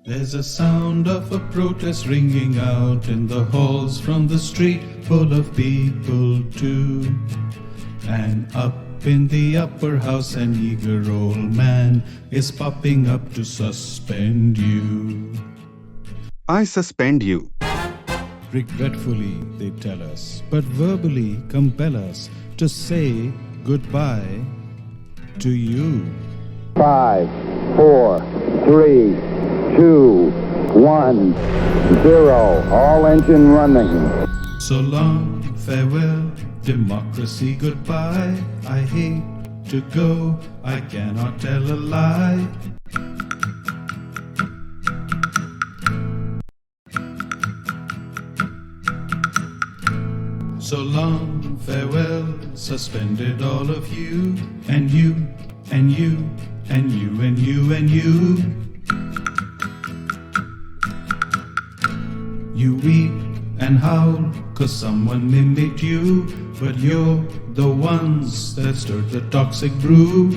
There's a sound of a protest ringing out in the halls from the street full of people too. And up in the upper house an eager old man is popping up to suspend you. I suspend you. Regretfully, they tell us, but verbally compel us to say goodbye to you. 5, 4, 3, 2, 1, 0. All engine running. So long, farewell, democracy, goodbye. I hate to go, I cannot tell a lie. So long, farewell, suspended all of you, and you, and you, and you, and you, and you. You weep and howl, 'cause someone mimicked you, but you're the ones that stirred the toxic brew.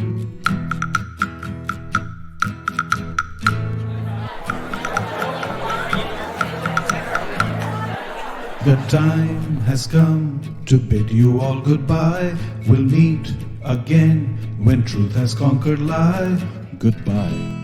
The time has come to bid you all goodbye. We'll meet again when truth has conquered lie. Goodbye.